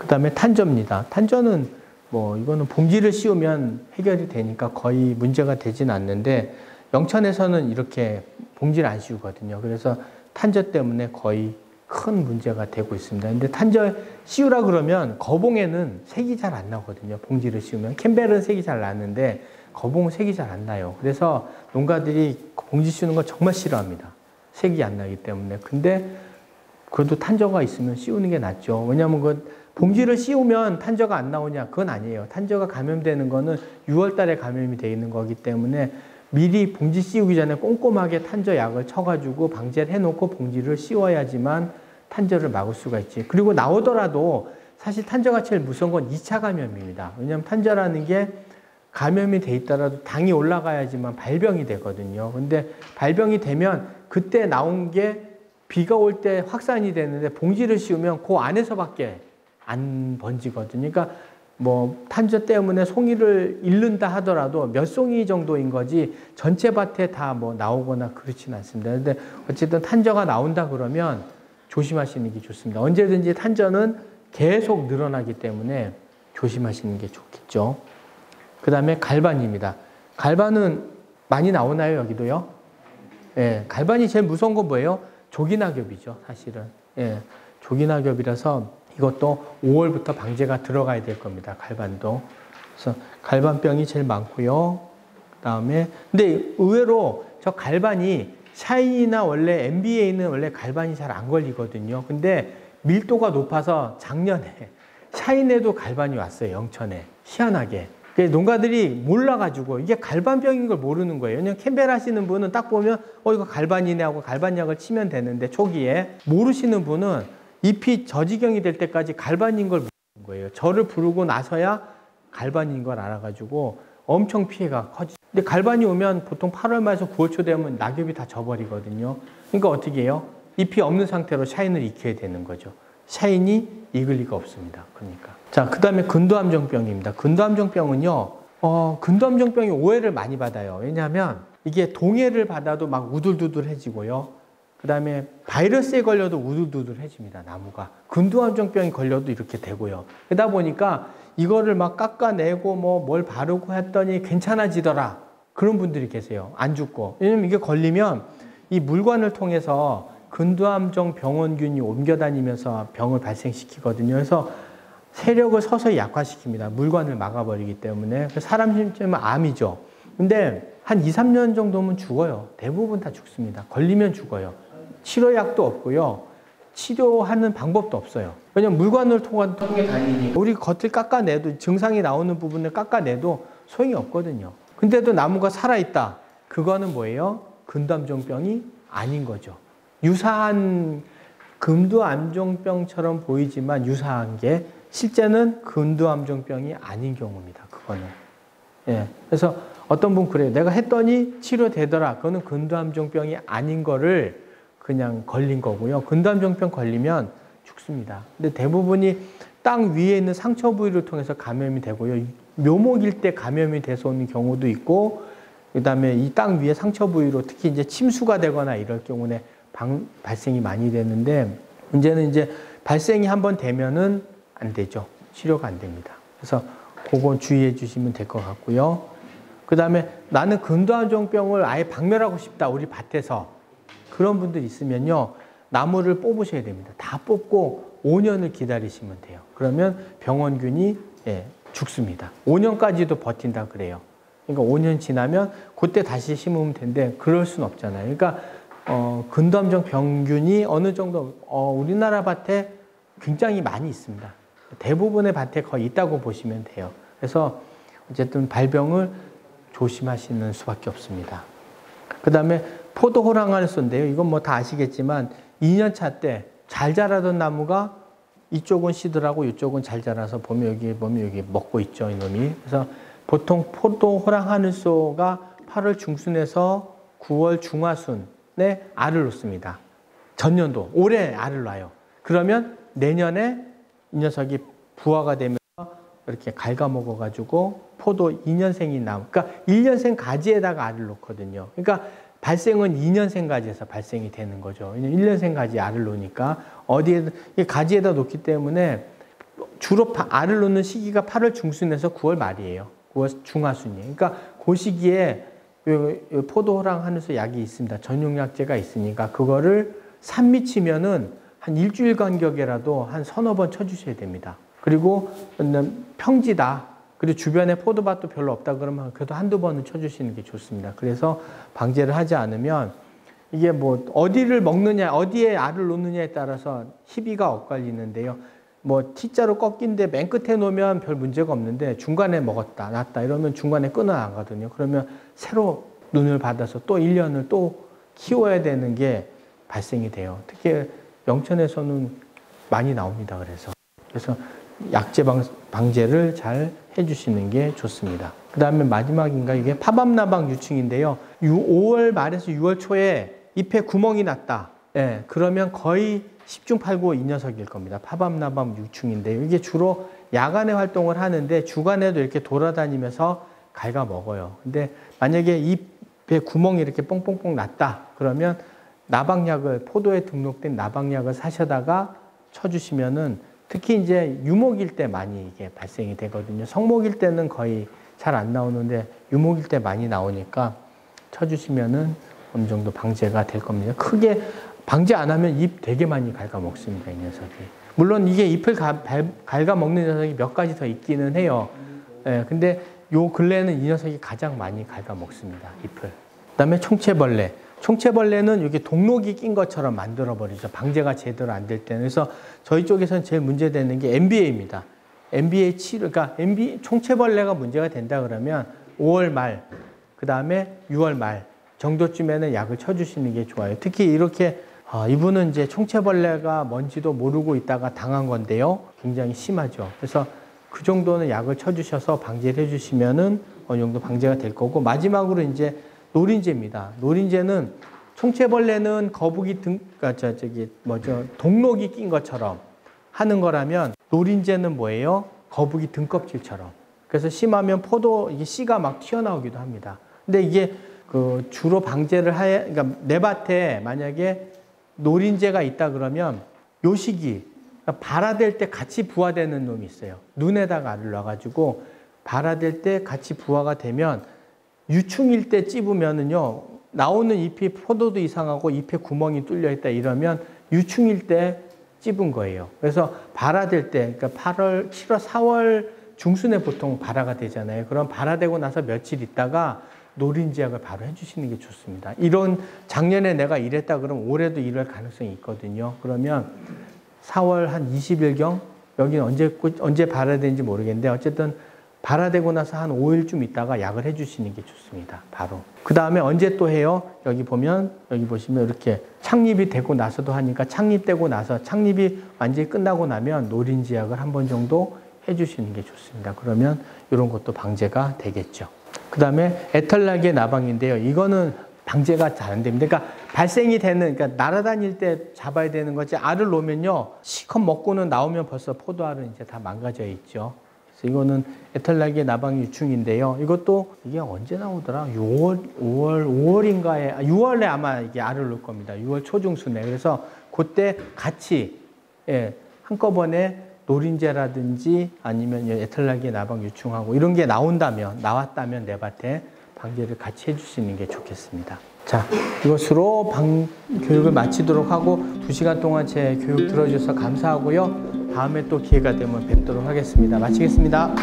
그다음에 탄저입니다. 탄저는 뭐 이거는 봉지를 씌우면 해결이 되니까 거의 문제가 되진 않는데 영천에서는 이렇게 봉지를 안 씌우거든요. 그래서 탄저 때문에 거의 큰 문제가 되고 있습니다. 근데 탄저 씌우라 그러면 거봉에는 색이 잘 안 나거든요. 봉지를 씌우면. 캠벨은 색이 잘 나는데 거봉은 색이 잘 안 나요. 그래서 농가들이 봉지 씌우는 걸 정말 싫어합니다. 색이 안 나기 때문에. 근데 그래도 탄저가 있으면 씌우는 게 낫죠. 왜냐하면 그 봉지를 씌우면 탄저가 안 나오냐? 그건 아니에요. 탄저가 감염되는 거는 6월 달에 감염이 되어 있는 거기 때문에 미리 봉지 씌우기 전에 꼼꼼하게 탄저 약을 쳐가지고 방제를 해놓고 봉지를 씌워야지만 탄저를 막을 수가 있지. 그리고 나오더라도 사실 탄저가 제일 무서운 건 2차 감염입니다. 왜냐하면 탄저라는 게 감염이 돼 있더라도 당이 올라가야지만 발병이 되거든요. 근데 발병이 되면 그때 나온 게 비가 올 때 확산이 되는데 봉지를 씌우면 그 안에서밖에 안 번지거든요. 그러니까 뭐 탄저 때문에 송이를 잃는다 하더라도 몇 송이 정도인 거지 전체 밭에 다 뭐 나오거나 그렇지는 않습니다. 근데 어쨌든 탄저가 나온다 그러면 조심하시는 게 좋습니다. 언제든지 탄저는 계속 늘어나기 때문에 조심하시는 게 좋겠죠. 그 다음에 갈반입니다. 갈반은 많이 나오나요, 여기도요? 예, 갈반이 제일 무서운 건 뭐예요? 조기낙엽이죠, 사실은. 예, 조기낙엽이라서 이것도 5월부터 방제가 들어가야 될 겁니다. 갈반도. 그래서 갈반병이 제일 많고요. 그다음에 근데 의외로 저 갈반이 샤인이나 원래 MBA는 원래 갈반이 잘 안 걸리거든요. 근데 밀도가 높아서 작년에 샤인에도 갈반이 왔어요. 영천에. 희한하게. 농가들이 몰라가지고 이게 갈반병인 걸 모르는 거예요. 왜냐면 캠벨 하시는 분은 딱 보면 이거 갈반이네 하고 갈반약을 치면 되는데 초기에 모르시는 분은 잎이 저지경이 될 때까지 갈반인 걸 모르는 거예요. 저를 부르고 나서야 갈반인 걸 알아가지고 엄청 피해가 커지죠. 근데 갈반이 오면 보통 8월 말에서 9월 초 되면 낙엽이 다 져버리거든요. 그러니까 어떻게 해요? 잎이 없는 상태로 샤인을 익혀야 되는 거죠. 샤인이 익을 리가 없습니다. 그러니까. 자, 그 다음에 근도암정병입니다. 근도암정병은요, 근도암정병이 오해를 많이 받아요. 왜냐하면 이게 동해를 받아도 막 우둘두둘해지고요. 그 다음에 바이러스에 걸려도 우둘두둘해집니다. 나무가. 근도암정병이 걸려도 이렇게 되고요. 그러다 보니까 이거를 막 깎아내고 뭐 뭘 바르고 했더니 괜찮아지더라. 그런 분들이 계세요. 안 죽고. 왜냐면 이게 걸리면 이 물관을 통해서 근도암정 병원균이 옮겨다니면서 병을 발생시키거든요. 그래서 세력을 서서히 약화시킵니다. 물관을 막아버리기 때문에. 사람 심지어는 암이죠. 근데 한 2, 3년 정도면 죽어요. 대부분 다 죽습니다. 걸리면 죽어요. 치료약도 없고요. 치료하는 방법도 없어요. 왜냐면 물관을 통해 다니니까 우리 겉을 깎아내도 증상이 나오는 부분을 깎아내도 소용이 없거든요. 근데도 나무가 살아있다. 그거는 뭐예요? 근도암정병이 아닌 거죠. 유사한 금도암정병처럼 보이지만 유사한 게 실제는 근도암정병이 아닌 경우입니다. 그거는. 예. 그래서 어떤 분 그래요. 내가 했더니 치료되더라. 그거는 근도암정병이 아닌 거를 그냥 걸린 거고요. 근도암정병 걸리면 죽습니다. 근데 대부분이 땅 위에 있는 상처 부위를 통해서 감염이 되고요. 묘목일 때 감염이 돼서 오는 경우도 있고, 그 다음에 이 땅 위에 상처 부위로 특히 이제 침수가 되거나 이럴 경우에 발생이 많이 되는데, 문제는 이제 발생이 한번 되면은 안 되죠. 치료가 안 됩니다. 그래서 그거 주의해 주시면 될 것 같고요. 그 다음에 나는 근도암정병을 아예 박멸하고 싶다. 우리 밭에서. 그런 분들 있으면요. 나무를 뽑으셔야 됩니다. 다 뽑고 5년을 기다리시면 돼요. 그러면 병원균이 죽습니다. 5년까지도 버틴다 그래요. 그러니까 5년 지나면 그때 다시 심으면 되는데 그럴 수는 없잖아요. 그러니까 근도암정 병균이 어느 정도 우리나라 밭에 굉장히 많이 있습니다. 대부분의 밭에 거의 있다고 보시면 돼요. 그래서 어쨌든 발병을 조심하시는 수밖에 없습니다. 그 다음에 포도 호랑하늘소인데요. 이건 뭐 다 아시겠지만 2년차 때 잘 자라던 나무가 이쪽은 시들하고 이쪽은 잘 자라서 보면 여기 먹고 있죠, 이놈이. 그래서 보통 포도 호랑하늘소가 8월 중순에서 9월 중하순에 알을 놓습니다. 전년도 올해 알을 놔요. 그러면 내년에 이 녀석이 부화가 되면서 이렇게 갉아먹어가지고 포도 2년생이 나오고, 그러니까 1년생 가지에다가 알을 놓거든요. 그러니까 발생은 2년생 가지에서 발생이 되는 거죠. 1년생 가지 알을 놓으니까 어디에 가지에다 놓기 때문에 주로 알을 놓는 시기가 8월 중순에서 9월 말이에요. 9월 중하순이에요. 그러니까 그 시기에 포도랑 하늘소 약이 있습니다. 전용약제가 있으니까 그거를 산미치면은 한 일주일 간격이라도 한 서너 번 쳐주셔야 됩니다. 그리고 평지다. 그리고 주변에 포도밭도 별로 없다 그러면 그래도 한두 번은 쳐주시는 게 좋습니다. 그래서 방제를 하지 않으면 이게 뭐 어디를 먹느냐, 어디에 알을 놓느냐에 따라서 희비가 엇갈리는데요. 뭐 T자로 꺾인데 맨 끝에 놓으면 별 문제가 없는데 중간에 먹었다, 놨다 이러면 중간에 끊어나가거든요. 그러면 새로 눈을 받아서 또 1년을 또 키워야 되는 게 발생이 돼요. 특히 영천에서는 많이 나옵니다. 그래서 약제 방제를 잘 해주시는 게 좋습니다. 그 다음에 마지막인가 이게 파밤나방 유충인데요. 5월 말에서 6월 초에 잎에 구멍이 났다. 예, 그러면 거의 10중 8구 이 녀석일 겁니다. 파밤나방 유충인데요. 이게 주로 야간에 활동을 하는데 주간에도 이렇게 돌아다니면서 갉아먹어요. 근데 만약에 잎에 구멍이 이렇게 뽕뽕뽕 났다. 그러면 나방약을, 포도에 등록된 나방약을 사셔다가 쳐주시면은 특히 이제 유목일 때 많이 이게 발생이 되거든요. 성목일 때는 거의 잘 안 나오는데 유목일 때 많이 나오니까 쳐주시면은 어느 정도 방제가 될 겁니다. 크게 방제 안 하면 잎 되게 많이 갉아먹습니다, 이 녀석이. 물론 이게 잎을 갉아먹는 녀석이 몇 가지 더 있기는 해요. 예, 근데 요 근래에는 이 녀석이 가장 많이 갉아먹습니다, 잎을. 그 다음에 총채벌레. 총채벌레는 이게 동록이 낀 것처럼 만들어버리죠. 방제가 제대로 안 될 때는. 그래서 저희 쪽에서는 제일 문제되는 게 MBA입니다. MBA 치료, 그러니까 총채벌레가 문제가 된다 그러면 5월 말, 그 다음에 6월 말 정도쯤에는 약을 쳐주시는 게 좋아요. 특히 이렇게, 이분은 이제 총채벌레가 뭔지도 모르고 있다가 당한 건데요. 굉장히 심하죠. 그래서 그 정도는 약을 쳐주셔서 방제를 해주시면은 어느 정도 방제가 될 거고, 마지막으로 이제 노린재입니다. 노린재는 총채벌레는 거북이 동록이 낀 것처럼 하는 거라면 노린재는 뭐예요? 거북이 등껍질처럼. 그래서 심하면 포도 이게 씨가 막 튀어나오기도 합니다. 근데 이게 그 주로 방제를 그러니까 내 밭에 만약에 노린재가 있다 그러면 요 시기 그러니까 발화될 때 같이 부화되는 놈이 있어요. 눈에다가 알을 놔가지고 발화될 때 같이 부화가 되면 유충일 때 찝으면은요, 나오는 잎이 포도도 이상하고 잎에 구멍이 뚫려 있다 이러면 유충일 때 찝은 거예요. 그래서 발화될 때, 그러니까 8월, 7월, 4월 중순에 보통 발화가 되잖아요. 그럼 발화되고 나서 며칠 있다가 노린재약을 바로 해주시는 게 좋습니다. 이런 작년에 내가 이랬다 그러면 올해도 이럴 가능성이 있거든요. 그러면 4월 한 20일경, 여기는 언제 발화되는지 모르겠는데 어쨌든 발화되고 나서 한 5일쯤 있다가 약을 해주시는 게 좋습니다. 바로. 그 다음에 언제 또 해요? 여기 보시면 이렇게 창립이 되고 나서도 하니까 창립되고 나서 창립이 완전히 끝나고 나면 노린재 약을 한 번 정도 해주시는 게 좋습니다. 그러면 이런 것도 방제가 되겠죠. 그 다음에 애털나기의 나방인데요. 이거는 방제가 잘 안 됩니다. 그러니까 발생이 되는, 그러니까 날아다닐 때 잡아야 되는 거지. 알을 놓으면요, 시컷 먹고는 나오면 벌써 포도알은 이제 다 망가져 있죠. 그래서 이거는 애털나기의 나방 유충인데요. 이것도 이게 언제 나오더라? 5월인가에, 6월에 아마 이게 알을 놓을 겁니다. 6월 초중순에. 그래서 그때 같이, 예, 한꺼번에 노린재라든지 아니면 애털나기의 나방 유충하고 이런 게 나왔다면 내 밭에 방제를 같이 해주시는 게 좋겠습니다. 자, 이것으로 교육을 마치도록 하고 2시간 동안 제 교육 들어주셔서 감사하고요. 다음에 또 기회가 되면 뵙도록 하겠습니다. 마치겠습니다.